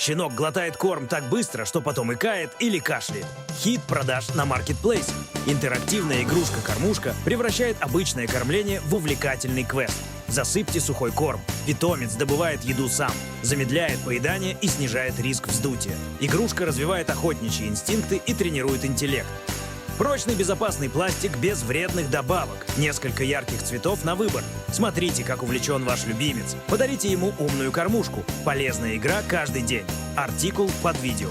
Щенок глотает корм так быстро, что потом икает или кашляет. Хит продаж на маркетплейсе. Интерактивная игрушка-кормушка превращает обычное кормление в увлекательный квест. Засыпьте сухой корм. Питомец добывает еду сам, замедляет поедание и снижает риск вздутия. Игрушка развивает охотничьи инстинкты и тренирует интеллект. Прочный безопасный пластик без вредных добавок. Несколько ярких цветов на выбор. Смотрите, как увлечен ваш любимец. Подарите ему умную кормушку. Полезная игра каждый день. Артикул под видео.